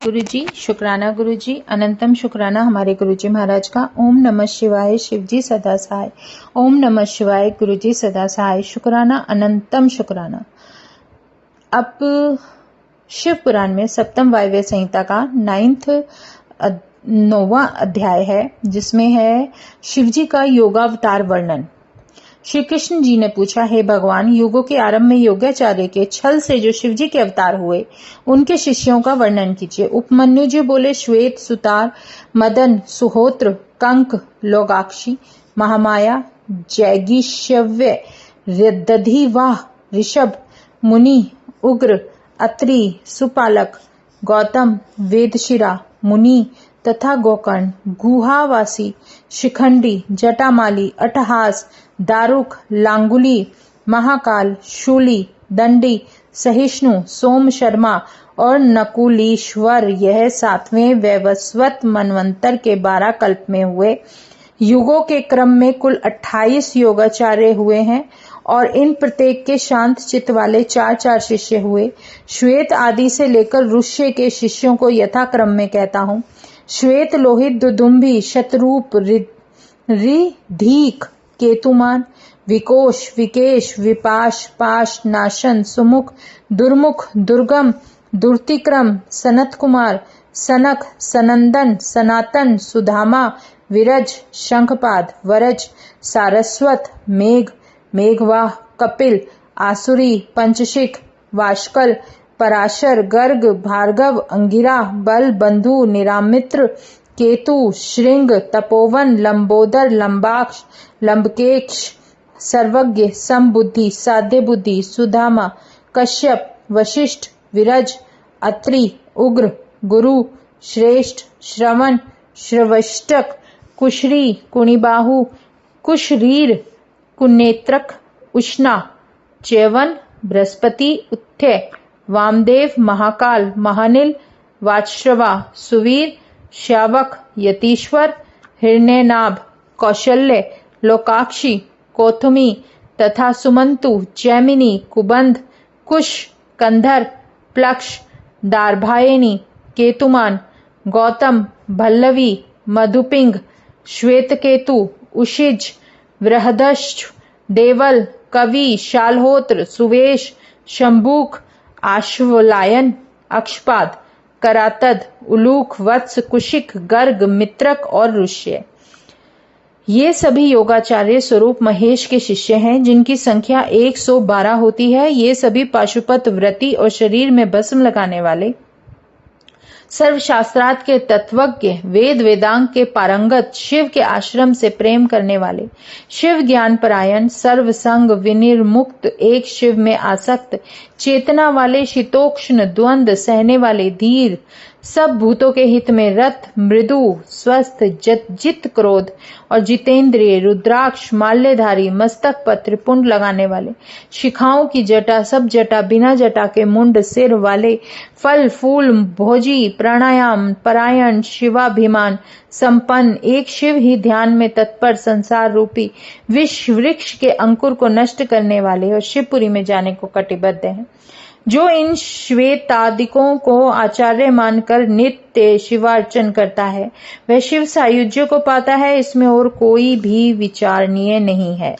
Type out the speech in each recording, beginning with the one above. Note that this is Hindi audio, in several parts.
गुरु जी, शुक्राना गुरु जी, अनंतम शुक्राना हमारे गुरु जी महाराज का। ओम नमः शिवाय, शिव जी सदा सहाय। ओम नमः शिवाय, गुरु जी सदा सहाय। शुक्राना, अनंतम शुक्राना। अब शिव पुराण में सप्तम वायव्य संहिता का 9वां अध्याय है, जिसमें है शिवजी का योगावतार वर्णन। श्री कृष्ण जी ने पूछा, हे भगवान, युगों के आरंभ में योगाचार्य के छल से जो शिवजी के अवतार हुए, उनके शिष्यों का वर्णन कीजिए। उपमन्यु जी बोले, श्वेत, सुतार, मदन, सुहोत्र, कंक, लोगाक्षी, महामाया, जैगीष्यव्य, दधिवाह, ऋषभ, मुनि, उग्र, अत्रि, सुपालक, गौतम, वेदशिरा, मुनि तथा गोकर्ण, गुहावासी, शिखंडी, जटामाली, अटहास, दारुक, लांगुली, महाकाल, शूली, दंडी, सहिष्णु, सोम शर्मा और नकुलीश्वर, यह 7वें वैवस्वत मनवंतर के 12 कल्प में हुए। युगों के क्रम में कुल 28 योगाचार्य हुए हैं और इन प्रत्येक के शांत चित्त वाले 4-4 शिष्य हुए। श्वेत आदि से लेकर ऋष्य के शिष्यों को यथाक्रम में कहता हूँ। श्वेत, लोहित, दुदुम्भी, शतरूप, ऋधीक, केतुमान, विकोश, विकेश, विपाश, पाश, नाशन, सुमुख, दुर्मुख, दुर्गम, दुर्तिक्रम, सनत कुमार, सनक, सनंदन, सनातन, सुधामा, विरज, शंखपाद, वरज, सारस्वत, मेघ, मेघवाह, कपिल, आसुरी, पंचशिख, वाष्कल, पराशर, गर्ग, भार्गव, अंगिरा, बल, बंधु, निरामित्र, केतु, श्रृंग, तपोवन, लंबोदर, लंबाक्ष, लंबकेक्ष, सर्वज्ञ, समबुद्धि, साध्य बुद्धि, सुधामा, कश्यप, वशिष्ठ, विरज, अत्रि, उग्र, गुरु, श्रेष्ठ, श्रवण, श्रवष्टक, कुशरी, कुणिबाहु, कुशरीर, कुनेत्रक, उष्णा, च्यवन, बृहस्पति, उत्थ्य, वामदेव, महाकाल, महानिल, वाच्श्रवा, सुवीर, श्यावक, यतीश्वर, हिरण्यनाभ, कौशल्य, लोकाक्षी, कोथमी तथा सुमंतु, जैमिनी, कुबंध, कुश, कंधर, प्लक्ष, दार्भायनी, केतुमान, गौतम, भल्लवी, मधुपिंग, श्वेतकेतु, उशिज, बृहदश्च, देवल, कवि, शालहोत्र, सुवेश, शंभूक, आश्वलायन, अक्षपाद, करातद, उलूख, वत्स, कुशिक, गर्ग, मित्रक और ऋष्य। ये सभी योगाचार्य स्वरूप महेश के शिष्य हैं, जिनकी संख्या 112 होती है। ये सभी पाशुपत व्रती और शरीर में भस्म लगाने वाले, सर्वशास्त्रार्थ के तत्वज्ञ, वेद वेदांग के पारंगत, शिव के आश्रम से प्रेम करने वाले, शिव ज्ञान परायण, सर्वसंग विनिर्मुक्त, एक शिव में आसक्त, चेतना वाले, शीतोष्ण द्वंद सहने वाले, धीर, सब भूतों के हित में रत, मृदु, स्वस्थ, जित क्रोध और जितेंद्रिय, रुद्राक्ष, माल्यधारी, मस्तक पर त्रिपुंड लगाने वाले, शिखाओं की जटा, सब जटा, बिना जटा के मुंड, सिर वाले, फल फूल भोजी, प्राणायाम परायण, शिवाभिमान संपन्न, एक शिव ही ध्यान में तत्पर, संसार रूपी विष वृक्ष के अंकुर को नष्ट करने वाले और शिवपुरी में जाने को कटिबद्ध हैं। जो इन श्वेतादिकों को आचार्य मानकर नित्य शिवार्चन करता है, वह शिव सायुज्य को पाता है। इसमें और कोई भी विचारणीय नहीं है।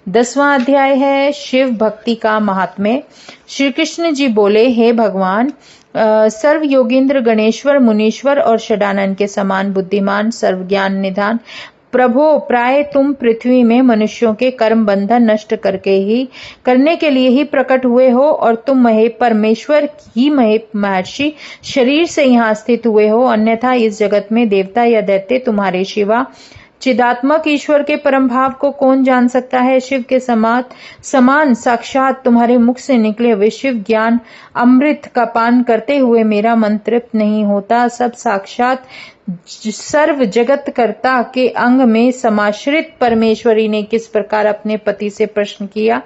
10वां अध्याय है शिव भक्ति का महात्म्य। श्री कृष्ण जी बोले, हे भगवान, सर्व योगींद्र, गणेश्वर, मुनीश्वर और षडानन के समान बुद्धिमान, सर्वज्ञान निधान प्रभो, प्राय तुम पृथ्वी में मनुष्यों के कर्म बंधन नष्ट करने के लिए ही प्रकट हुए हो और तुम परमेश्वर ही महर्षि शरीर से यहाँ स्थित हुए हो। अन्यथा इस जगत में देवता या दैत्य तुम्हारे शिवा चिदात्मक ईश्वर के परम भाव को कौन जान सकता है। शिव के समान साक्षात तुम्हारे मुख से निकले हुए शिव ज्ञान अमृत का पान करते हुए मेरा मन तृप्त नहीं होता। सब साक्षात सर्व जगत कर्ता के अंग में समाश्रित परमेश्वरी ने किस प्रकार अपने पति से प्रश्न किया।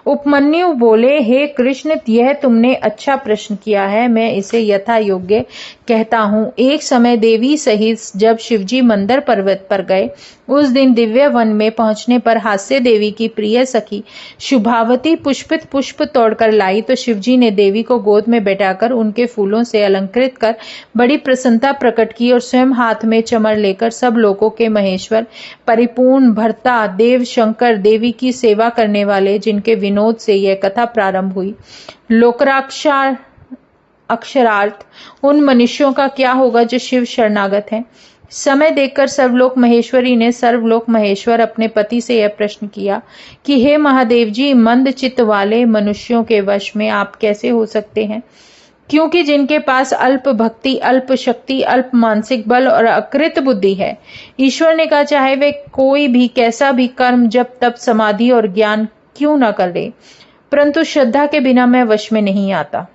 उपमन्यु बोले, हे कृष्ण, यह तुमने अच्छा प्रश्न किया है, मैं इसे यथा योग्य कहता हूँ। एक समय देवी सहित जब शिवजी मंदर पर्वत पर गए, उस दिन दिव्य वन में पहुंचने पर हास्य देवी की प्रिय सखी शुभावती पुष्पित पुष्प तोड़कर लाई, तो शिवजी ने देवी को गोद में बैठाकर उनके फूलों से अलंकृत कर बड़ी प्रसन्नता प्रकट की और स्वयं हाथ में चमर लेकर सब लोगों के महेश्वर, परिपूर्ण भर्ता, देव शंकर, देवी की सेवा करने वाले, जिनके विनोद से यह कथा प्रारंभ हुई, लोकराक्षार अक्षरार्थ उन मनुष्यों का क्या होगा जो शिव शरणागत हैं। समय देखकर सर्वलोक महेश्वरी ने सर्वलोक महेश्वर अपने पति से यह प्रश्न किया कि हे महादेव जी, मंद चित्त वाले मनुष्यों के वश में आप कैसे हो सकते हैं? क्योंकि जिनके पास अल्प भक्ति, अल्प शक्ति, अल्प मानसिक बल और अकृत बुद्धि है, ईश्वर ने कहा चाहे वे कोई भी कैसा भी कर्म जब तब समाधि और ज्ञान क्यों न कर ले, परंतु श्रद्धा के बिना मैं वश में नहीं आता।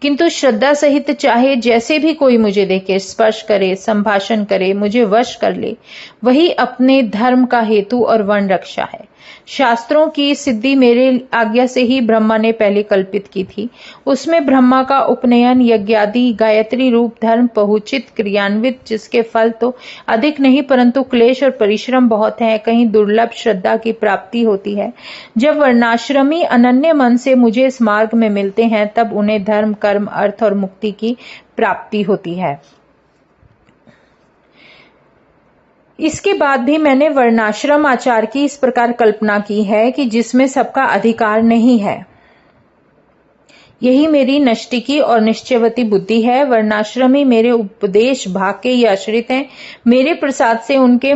किंतु श्रद्धा सहित चाहे जैसे भी कोई मुझे देखे, स्पर्श करे, संभाषण करे, मुझे वश कर ले, वही अपने धर्म का हेतु और वर्ण रक्षा है। शास्त्रों की सिद्धि मेरे आज्ञा से ही ब्रह्मा ने पहले कल्पित की थी। उसमें ब्रह्मा का उपनयन, यज्ञादि, गायत्री रूप धर्म बहुचित क्रियान्वित, जिसके फल तो अधिक नहीं परंतु क्लेश और परिश्रम बहुत है, कहीं दुर्लभ श्रद्धा की प्राप्ति होती है। जब वर्णाश्रमी अनन्य मन से मुझे इस मार्ग में मिलते हैं, तब उन्हें धर्म, कर्म, अर्थ और मुक्ति की प्राप्ति होती है। इसके बाद भी मैंने वर्णाश्रम आचार की इस प्रकार कल्पना की है कि जिसमें सबका अधिकार नहीं है। यही मेरी नष्टिकी और निश्चयवती बुद्धि है। वर्णाश्रमी मेरे उपदेश भाग के ही आश्रित हैं। मेरे प्रसाद से उनके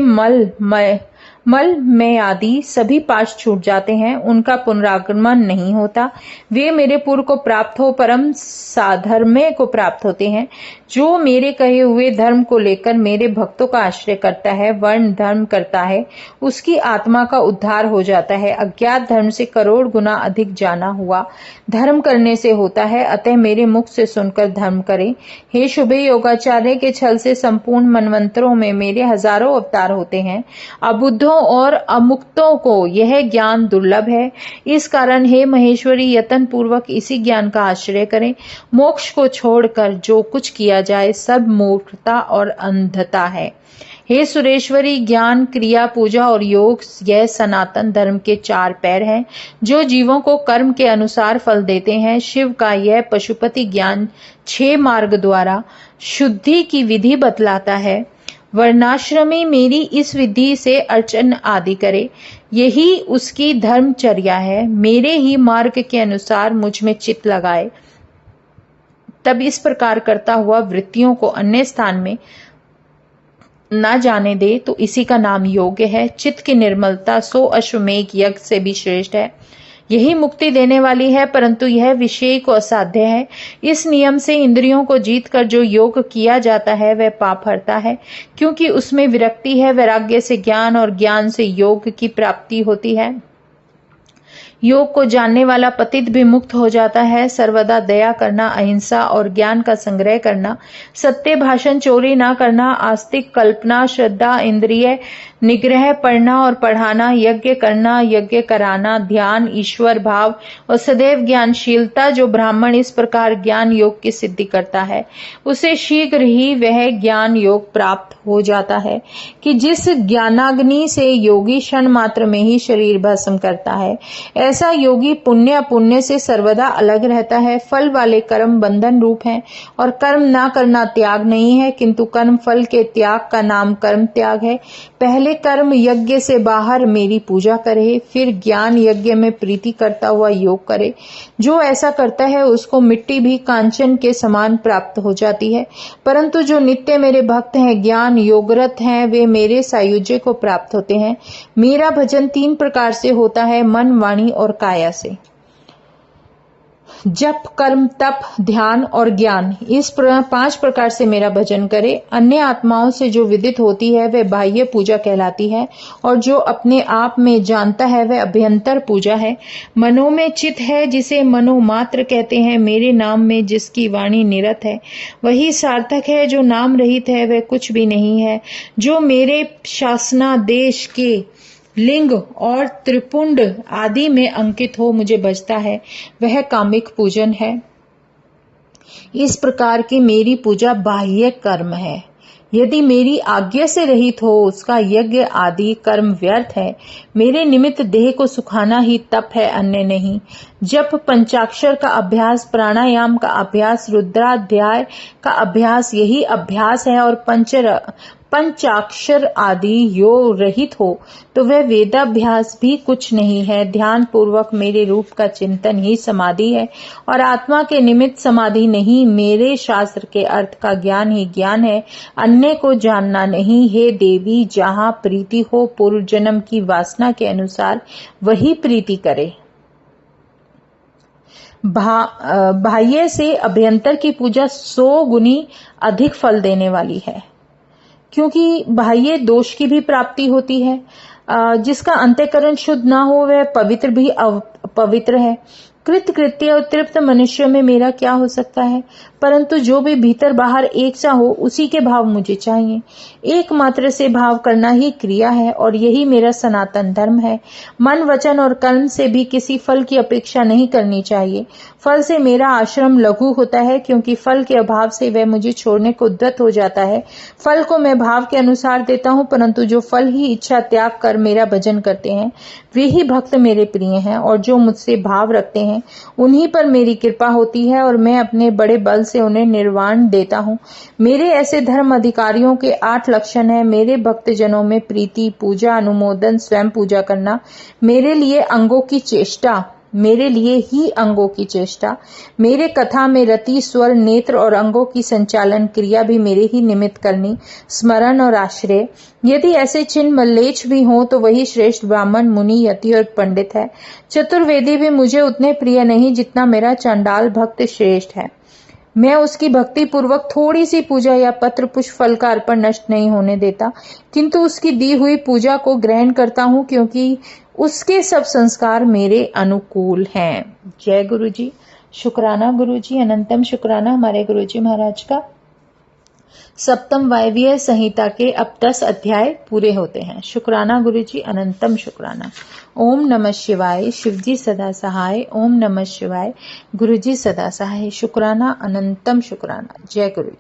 मल में आदि सभी पाश छूट जाते हैं, उनका पुनरागमन नहीं होता। वे मेरे पूर्व को प्राप्त हो परम साधर्म्य को प्राप्त होते हैं। जो मेरे कहे हुए धर्म को लेकर मेरे भक्तों का आश्रय करता है, वर्ण धर्म करता है, उसकी आत्मा का उद्धार हो जाता है। अज्ञात धर्म से करोड़ गुना अधिक जाना हुआ धर्म करने से होता है, अतः मेरे मुख से सुनकर धर्म करें। हे शुभे योगाचार्य के छल से संपूर्ण मनवंतरों में मेरे हजारों अवतार होते हैं। अबुद्धों और अमुक्तों को यह ज्ञान दुर्लभ है। इस कारण हे महेश्वरी, यत्न पूर्वक इसी ज्ञान का आश्रय करें। मोक्ष को छोड़कर जो कुछ किया जाए सब मूर्खता और अंधता है। हे सुरेश्वरी, ज्ञान, क्रिया, पूजा और योग यह सनातन धर्म के चार पैर हैं, जो जीवों को कर्म के अनुसार फल देते हैं। शिव का यह पशुपति ज्ञान 6 मार्ग द्वारा शुद्धि की विधि बतलाता है। वर्णाश्रमी मेरी इस विधि से अर्चन आदि करे, यही उसकी धर्मचर्या है। मेरे ही मार्ग के अनुसार मुझ में चित्त लगाए, तब इस प्रकार करता हुआ वृत्तियों को अन्य स्थान में न जाने दे, तो इसी का नाम योग्य है। चित्त की निर्मलता 100 अश्वमेघ यज्ञ से भी श्रेष्ठ है। यही मुक्ति देने वाली है, परंतु यह विषय को असाध्य है। इस नियम से इंद्रियों को जीतकर जो योग किया जाता है वह पाप हरता है, क्योंकि उसमें विरक्ति है। वैराग्य से ज्ञान और ज्ञान से योग की प्राप्ति होती है। योग को जानने वाला पतित भी मुक्त हो जाता है। सर्वदा दया करना, अहिंसा और ज्ञान का संग्रह करना, सत्य भाषण, चोरी ना करना, आस्तिक, कल्पना, श्रद्धा, इंद्रिय निग्रह, पढ़ना और पढ़ाना, यज्ञ करना, यज्ञ कराना, ध्यान, ईश्वर भाव और सदैव ज्ञानशीलता, जो ब्राह्मण इस प्रकार ज्ञान योग की सिद्धि करता है, उसे शीघ्र ही वह ज्ञान योग प्राप्त हो जाता है कि जिस ज्ञानाग्नि से योगी क्षण मात्र में ही शरीर भस्म करता है। ऐसा योगी पुण्य अपुण्य से सर्वदा अलग रहता है। फल वाले कर्म बंधन रूप हैं और कर्म ना करना त्याग नहीं है, किंतु कर्म फल के त्याग का नाम कर्म त्याग है। पहले कर्म यज्ञ से बाहर मेरी पूजा करे, फिर ज्ञान यज्ञ में प्रीति करता हुआ योग करे। जो ऐसा करता है उसको मिट्टी भी कांचन के समान प्राप्त हो जाती है, परंतु जो नित्य मेरे भक्त हैं, ज्ञान योगरत हैं, वे मेरे सायुज्य को प्राप्त होते हैं। मेरा भजन 3 प्रकार से होता है, मन, वाणी और काया से। जप, कर्म, तप, ध्यान और ज्ञान, इस 5 प्रकार से मेरा भजन करे। अन्य आत्माओं से जो विदित होती है वह बाह्य पूजा कहलाती है, और जो अपने आप में जानता है वह अभ्यंतर पूजा है। मनो में चित है जिसे मनोमात्र कहते हैं। मेरे नाम में जिसकी वाणी निरत है वही सार्थक है, जो नाम रहित है वह कुछ भी नहीं है। जो मेरे शासनादेश के लिंग और त्रिपुंड आदि में अंकित हो मुझे बजता है, वह कामिक पूजन है। इस प्रकार की मेरी पूजा बाह्य कर्म है। यदि मेरी आज्ञा से रहित हो उसका यज्ञ आदि कर्म व्यर्थ है। मेरे निमित्त देह को सुखाना ही तप है, अन्य नहीं। जप, पंचाक्षर का अभ्यास, प्राणायाम का अभ्यास, रुद्राध्याय का अभ्यास, यही अभ्यास है। और पंचाक्षर आदि यो रहित हो तो वह वेदाभ्यास भी कुछ नहीं है। ध्यान पूर्वक मेरे रूप का चिंतन ही समाधि है, और आत्मा के निमित्त समाधि नहीं, मेरे शास्त्र के अर्थ का ज्ञान ही ज्ञान है, अन्य को जानना नहीं। हे देवी, जहाँ प्रीति हो पूर्व जन्म की वासना के अनुसार वही प्रीति करे। बाह्य से अभ्यंतर की पूजा 100 गुनी अधिक फल देने वाली है, क्योंकि बाह्य दोष की भी प्राप्ति होती है। जिसका अंतःकरण शुद्ध ना हो वह पवित्र भी अपवित्र है। कृत्य और तृप्त मनुष्य में मेरा क्या हो सकता है, परंतु जो भी भीतर बाहर एक सा हो उसी के भाव मुझे चाहिए। एकमात्र से भाव करना ही क्रिया है, और यही मेरा सनातन धर्म है। मन, वचन और कर्म से भी किसी फल की अपेक्षा नहीं करनी चाहिए। फल से मेरा आश्रम लघु होता है, क्योंकि फल के अभाव से वह मुझे छोड़ने को उद्यत हो जाता है। फल को मैं भाव के अनुसार देता हूँ, परंतु जो फल ही इच्छा त्याग कर मेरा भजन करते हैं वे ही भक्त मेरे प्रिय हैं, और जो मुझसे भाव रखते हैं उन्हीं पर मेरी कृपा होती है, और मैं अपने बड़े बल से उन्हें निर्वाण देता हूँ। मेरे ऐसे धर्म अधिकारियों के 8 लक्षण हैं। मेरे भक्त जनों में प्रीति, पूजा, अनुमोदन, स्वयं पूजा करना, मेरे लिए अंगों की चेष्टा, मेरे लिए ही अंगों की चेष्टा, मेरे कथा में रति, स्वर, नेत्र और अंगों की संचालन क्रिया भी मेरे ही निमित्त करनी, स्मरण और आश्रय। यदि ऐसे चिन्ह मल्लेच्छ भी हों तो वही श्रेष्ठ ब्राह्मण, मुनि, यति और पंडित है। चतुर्वेदी भी मुझे उतने प्रिय नहीं जितना मेरा चंडाल भक्त श्रेष्ठ है। मैं उसकी भक्ति पूर्वक थोड़ी सी पूजा या पत्र पुष्प फल का अर्पण नष्ट नहीं होने देता, किंतु उसकी दी हुई पूजा को ग्रहण करता हूँ, क्योंकि उसके सब संस्कार मेरे अनुकूल हैं। जय गुरु जी। शुक्राना गुरु जी, अनंतम शुक्राना हमारे गुरु जी महाराज का। सप्तम वायवीय संहिता के अब 10 अध्याय पूरे होते हैं। शुक्राना गुरु जी, अनंतम शुक्राना। ओम नमः शिवाय। शिवजी सदा सहाय। ओम नमः शिवाय। गुरु जी सदा सहाय। शुक्राना, अनंतम शुक्राना। जय गुरु।